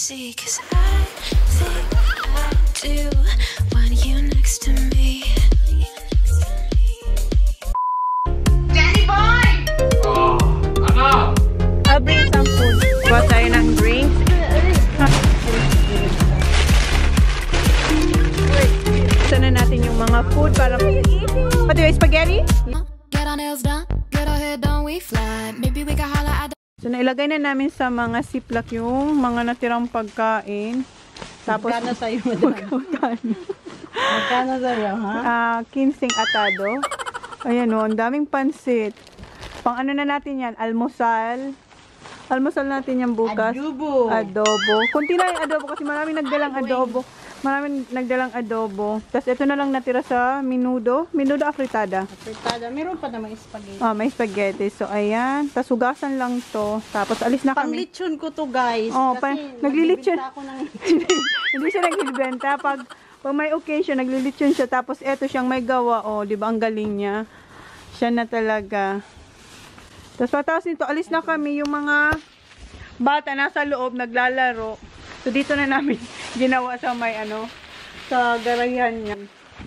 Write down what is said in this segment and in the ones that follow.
see, 'cause I think I do want you next to me. Danny boy! Oh, ano? I'll bring some food. Kuha tayo ng drinks. Sana natin yung mga food para... What do you spaghetti? Get our nails done, get our hair done, we fly. Maybe we can holla at the... So, nailagay na namin sa mga ziplock yung mga natirang pagkain. Tapos, Magkano sa'yo, madam? Magkano sa'yo, ha? 15 atado. Ayan o, ang daming pansit. Pang ano na natin yan? Almusal. Almusal natin yan bukas. Adobo. Adobo. Kunti na yung adobo kasi maraming nagdalang adobo. Maraming nagdalang adobo. Tapos ito na lang natira sa menudo. Menudo afritada. Afritada. Meron pa naman spaghetti. Oh, may spaghetti. So, ayan. Tapos hugasan lang to. Tapos alis na kami. Pang-lechon ko to, guys. Oh, kasi naglilechon. nagbibenta ako ng... Hindi siya nagbibenta. Pag may occasion, naglilechon siya. Tapos eto siyang may gawa. Oh, di ba? Ang galing niya. Siya na talaga. Tapos patapos nito, alis na kami. Yung mga bata nasa loob, naglalaro. So, dito na namin ginawa sa may ano, sa garayan niya.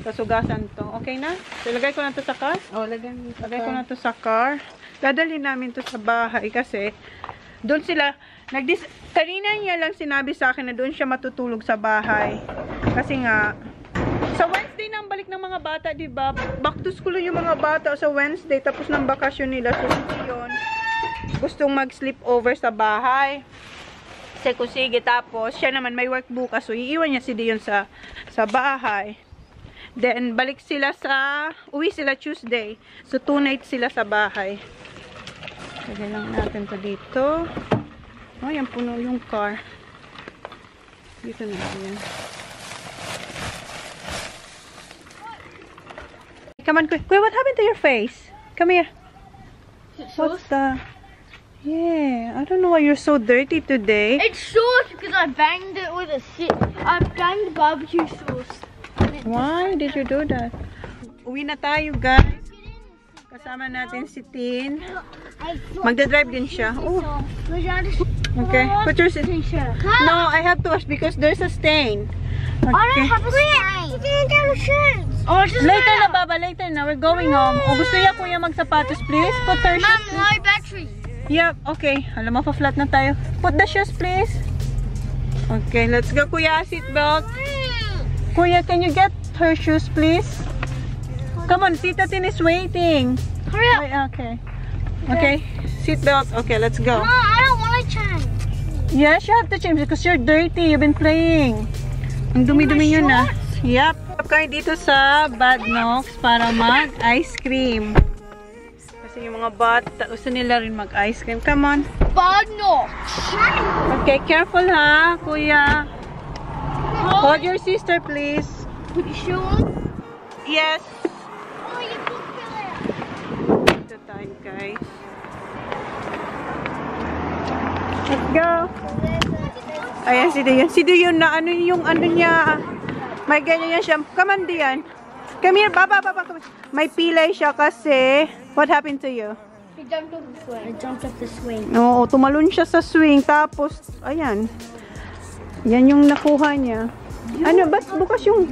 Sa sugasan to. Okay na? So, lagay ko na to sa car. Oh, lagay Ko na to sa car. Dadalhin namin to sa bahay kasi doon sila, kanina niya lang sinabi sa akin na doon siya matutulog sa bahay. Kasi nga, sa Wednesday nang balik ng mga bata, diba? Back to school yung mga bata sa Wednesday, tapos ng bakasyon nila. So, yun, gustong mag-sleep over sa bahay. Sige, tapos siya naman may work bukas, so iiwan niya si Dion sa bahay. Then uwi sila Tuesday, so 2 nights sila sa bahay. Lagay lang natin to dito. Oh, yan puno yung car. Dito na yan. Come on, quick. Wait, what happened to your face? Come here. What's the... Yeah, I don't know why you're so dirty today. It's sauce because I banged it with I banged barbecue sauce. Why did you do that? Uwi na tayo, guys. Kasama natin si Tin. Magdadrive din siya. Oh. Okay, put your seat. No, I have to wash because there's a stain. Okay. I don't have a stain. You didn't get a shirt. Oh, just Later na, Baba. Later na. We're going home. O gusto niya, kuya, magsapatos, please? Put her shoes, please. Mom, no battery. Yep, okay. Alam mo, pa-flat na tayo. Put the shoes, please. Okay, let's go, kuya. Seatbelt. Kuya, can you get her shoes, please? Come on, Tita Tin is waiting. Hurry up. Wait, okay. Okay, seatbelt. Okay, let's go. No, I don't want to change. Yes, you have to change because you're dirty. You've been playing. Ang dumi-dumi nyo na. Yep. Stop kayo dito sa Bad Knocks para mag-ice cream. Kasi yung mga bata, gusto nila rin mag-ice cream. Come on. Bad no. Okay, careful ha, kuya. Hold your sister, please. You sure? Yes. Oh, you can kill it. Ito tayo, guys. Let's go. Ayan, si Dion. Si Dion na ano yung ano niya. May ganyan yan siya. Come on, Dion. Come here, Baba. Come here. May pilay siya kasi. What happened to you? He jumped off the swing. I jumped off the swing. Oo, tumalon siya sa swing. Tapos, ayan. Yan yung nakuha niya. Ano, bukas yung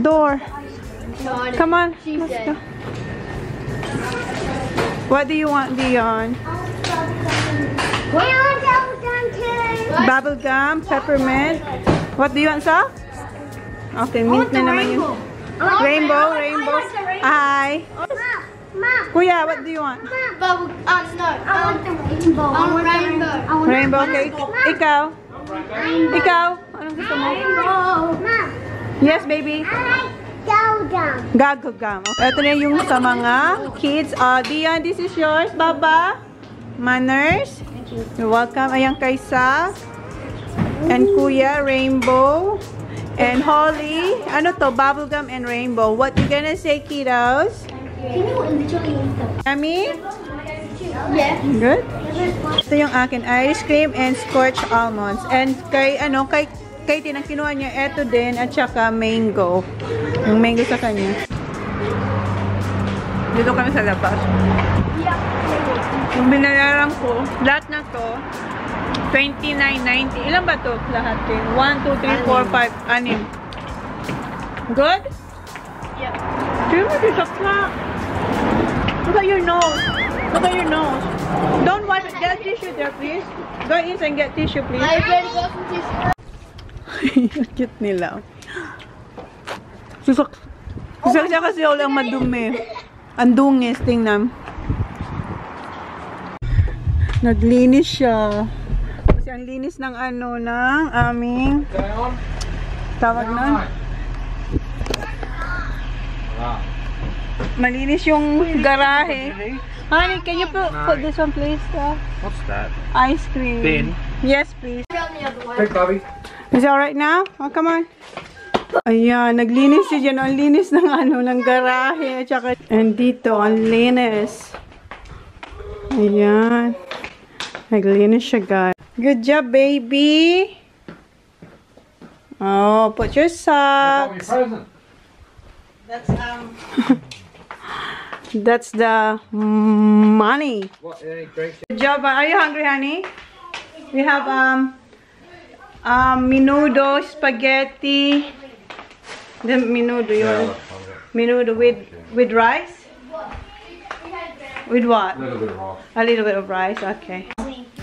door. Come on. Let's go. What do you want, Dion? Bubble gum, peppermint. What do you want, Sa? Okay, mint na naman yun. Rainbow. Hi. Kuya, what do you want? Bubble. No. I want the rainbow. I want rainbow. Rainbow, okay. Ikaw? Ikaw? Anong gusto mo? Yes, baby. Gago gum. Ito na yung sa mga kids. Dion, this is yours. Baba. Manners. You're welcome. Ayan kay Sa. And Kuya, rainbow. And Holly. Ano to? Bubblegum and rainbow. What you gonna say, kiddos? Can you literally eat them? Yummy? Yeah. Good? Ito yung akin. Ice cream and scorched almonds. And kay Tinang kinuha niya ito din at saka mango. Yung mango sa kanya. Dito kami sa labas. Yung binayaran ko, lahat na to, $29.90. Ilan ba to lahat eh? 1, 2, 3, 4, 5, 6. Good? Yep. Look at your nose. Look at your nose. Don't wipe it. Get tissue there, please. Go in and get tissue, please. I already got some tissue. Cute nila. Susak siya kasi ulang madumi. Ang dungis, tingnan. Naglinis siya. Kasi ang linis ng ano, ng aming tawag nun. Malinis yung garahe. Honey, can you put this one, please? What's that? Ice cream. Bin? Yes, please. Hey, Bobby. Is it alright now? Oh, come on. Ayan, naglinis siya dyan. Ang linis ng ano, ng garahe. At saka, and dito, ang linis. Ayan. Naglinis siya, guys. Good job, baby. Oh, put your socks. That's the money. What? Any drinks? Good job. Are you hungry, honey? We have menudo, spaghetti. The menudo, menudo with rice. With what? A little bit of rice. A little bit of rice. Okay.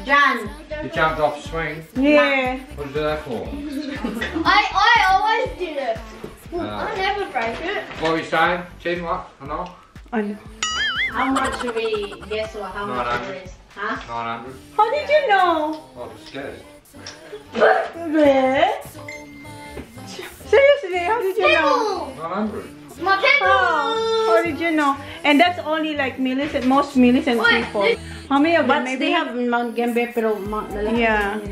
John. You jumped off the swing. Yeah. What did you do that for? I always do it. I never break it. What were you saying? Chin, what? I know. Ano? How much should we guess what? How much it is? Huh? 900. How did you know? Oh, just scared. Seriously, how did you know? 900. My pickle. Oh, how did you know? And that's only like Millicent, most Millicent people. How many of them? But Maybe they have Mount Gambier, pero Yeah.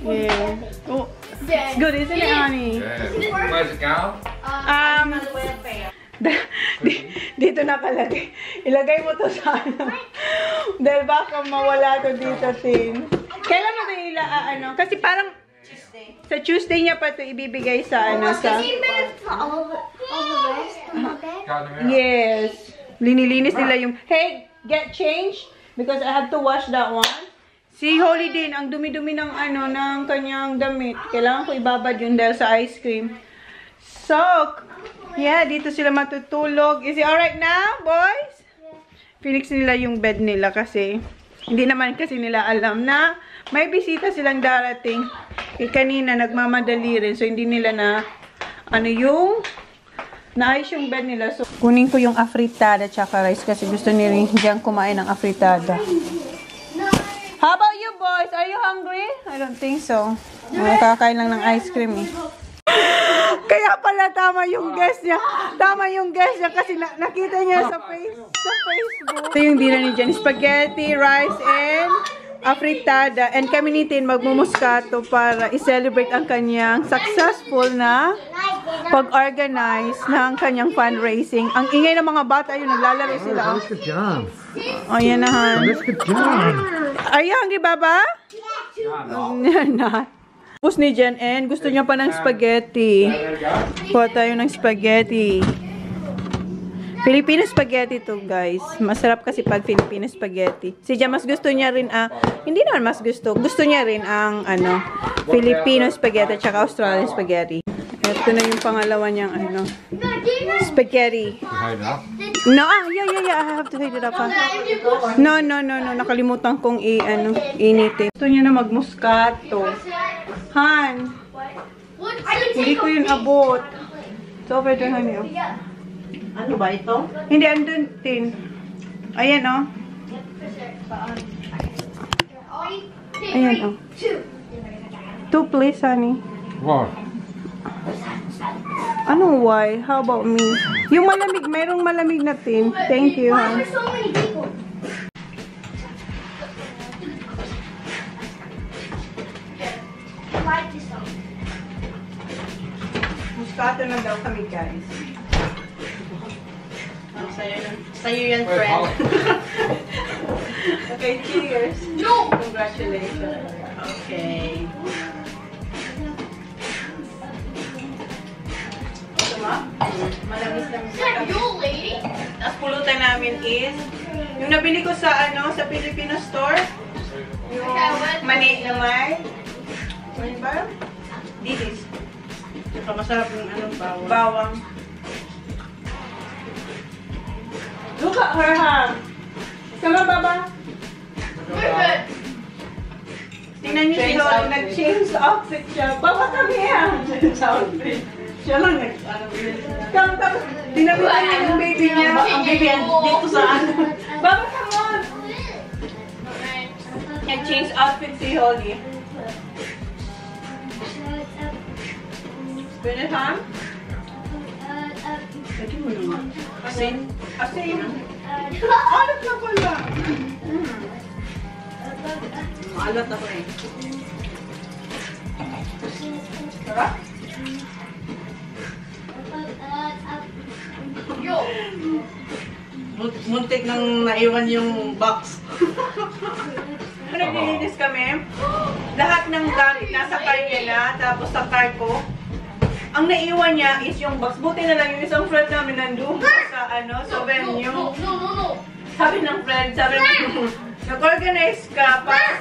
Yeah. Oh, it's good, isn't it, honey? Yeah. Where's it going? Dito nakalagay. Ilagay mo to sa ano. Dahil baka mawala to dito, Tin. Kailan mo ito ano? Kasi parang sa Tuesday niya pa ito ibibigay sa ano sa... All the rest of my bed. Got them out. Yes. Linilinis nila yung... Hey, get changed because I have to wash that one. Si Holy din, ang dumi-dumi ng ano, ng kanyang damit. Kailangan ko ibabad yun dahil sa ice cream. So, yeah, dito sila matutulog. Is it alright now, boys? Phoenix nila yung bed nila kasi hindi naman kasi nila alam na may bisita silang darating. Kanina nagmamadali rin, so hindi nila na ano yung naayos yung bed nila. So, kunin ko yung afritada tsaka rice kasi gusto nila diyang kumain ng afritada. How about you boys? Are you hungry? I don't think so. Nakakain lang ng ice cream eh. Kaya pala tama yung guess niya. Tama yung guess niya kasi nakita niya sa Facebook. Ito yung dinner ni Jen. Spaghetti, rice, and afritada. And kami ni Tin magmumuskato para i-celebrate ang kanyang successful na pag-organize ng kanyang fundraising. Ang ingay ng mga bata yun, naglalaro sila. Good job. Oh, yan na han. Good job. Are you hungry, Baba? Not. Tapos ni Jen and gusto niya pa ng spaghetti. Kuha tayo ng spaghetti. Filipino spaghetti to, guys. Masarap kasi pag Filipino spaghetti. Si Jen mas gusto niya rin hindi naman mas gusto. Gusto niya rin ang ano, Filipino spaghetti at saka Australian spaghetti. Ito na yung pangalawa niyang ano, spaghetti. No, yeah. I have to heat it up. No. Nakalimutan kong initin. Gusto niya na magmuskato. Han, hindi ko yun abot. It's over there, honey. Ano ba ito? Hindi, andun, Tin. Ayan, oh. Ayan, oh. 2 please, honey. What? Anong why? How about me? Yung malamig, mayroong malamig na Tin. Thank you, Why are hon. there so many people? Like this song. Muskato na daw kami, guys. Sa'yo yan, friend. Okay, cheers. No! Congratulations. Okay. Ito ma? Malamis lang. Is that your lady? Tapos pulutan namin is yung nabili ko sa sa Filipino store. Yung mani na may. Ano ba? Dilis. Saka masarap yung anong bawang. Bawang. Look at her, ha? Sama, Baba. Tingnan niyo si Lolo, nag-change outfit siya. Baba kami, ha? Change outfit. Siya lang Tapos, dinabitan niya yung baby niya. Ang baby dito saan? Baba, come on! Nag-change outfit si Holly. Pwede, ha? Lagi mo naman. Asin. Asin. Alat na pala. Maalat ako eh. Sarap? Muntik nang naiwan yung box. Naglilinis kami. Lahat ng gamit nasa car niya na, tapos sa car ko. Ang naiwan niya is yung box. Buti na lang yung isang friend namin nandun sa sa venue. Sabi ng friend, nag-organize ka para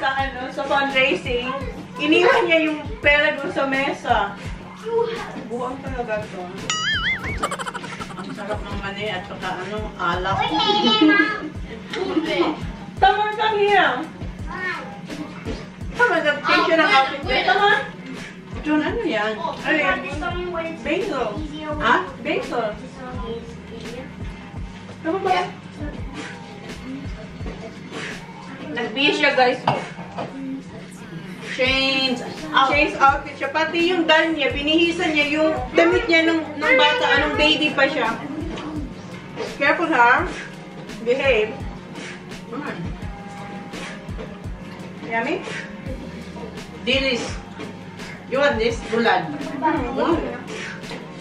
sa fundraising. Iniwan niya yung pera doon sa mesa. Buwang talaga to. Ang sarap ng mani at saka alak. Tama ka niya. Tama, nag-change siya ng outfit niya. Tama? John, ano yan? Ano yan? Basil. Ha? Basil. Tama ba? Nag-bihis siya, guys. Change Change outfit siya. Pati yung doll niya, binihisan niya yung damit niya nung bata, anong baby pa siya. Careful, ha? Behave. Yummy? Dilis. You want this? Bulad.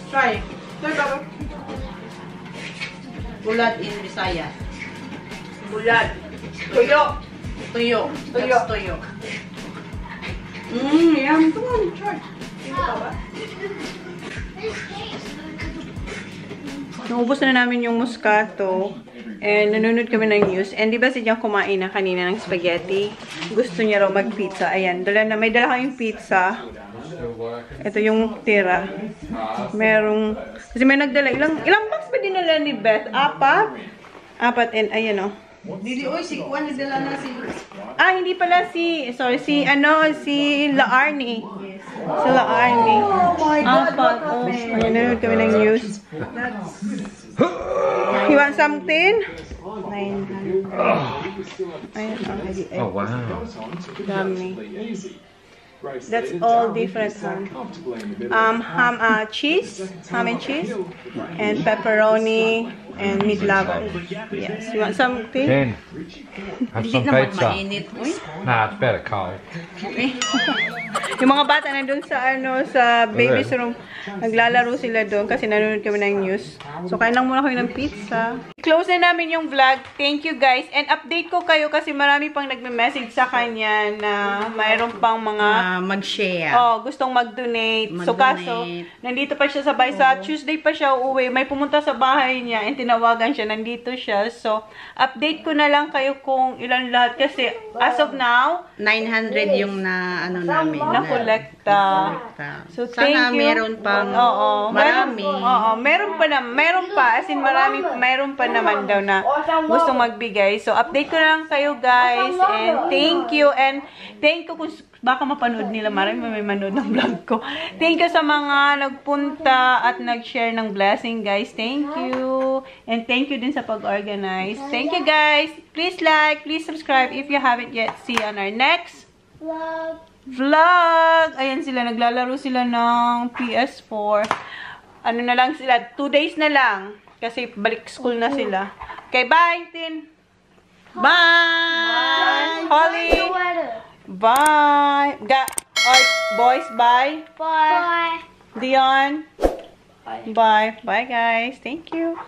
Try. Try, Baba. Bulad in Bisaya. Bulad. Tuyo. Tuyo. Tuyo. That's tuyo. Yum. Come on, try. Naubos na namin yung muscato. And nanonood kami ng news. And di ba si Jan kumain na kanina ng spaghetti? Gusto niya raw mag-pizza. Ayan, may dala kaming pizza. Ito yung tira. Kasi may nagdala. Ilang box ba dinala ni Beth? Apat and ayan o. Dili, oy, si Juan nagdala na si... Hindi pala si Laarni. Si Laarni. Oh my God, Apat. Ayan, nanonood kami ng news. You want something? 900. Ayan, Oh, wow. dami. That's all different. Cheese, ham and cheese, and pepperoni, and meat lava. Yes. You want something? Jen, have some pizza. Mainit, oy. Nah, it's better cold. Yung mga bata nandun sa baby's room, naglalaro sila doon kasi nanonood kami ng news. So, kain lang muna kami ng pizza. Close na namin yung vlog. Thank you guys. And update ko kayo kasi marami pang nagme-message sa kanya na mayroon pang mga Mag-share. gustong mag-donate. So, kaso, nandito pa siya sa Tuesday pa siya uuwi. May pumunta sa bahay niya and tinawagan siya. Nandito siya. So, update ko na lang kayo kung ilan lahat. Kasi, as of now, 900 yung namin. na-collecta. So, thank Sana you. meron pang marami. Meron pa. As in, meron pa naman daw na gustong magbigay. So, update ko na lang kayo guys. And thank you. And thank you kung baka mapanood nila. Marami may manood ng vlog ko. Thank you sa mga nagpunta at nag-share ng blessing guys. Thank you. And thank you din sa pag-organize. Thank you guys. Please like, please subscribe if you haven't yet. See you on our next vlog. Ayan sila. Naglalaro sila ng PS4. Ano na lang sila. 2 days na lang. Kasi balik school na sila. Okay, bye, Tin. Bye. Holly. Bye. Boys, bye. Bye. Dion. Bye. Bye, guys. Thank you.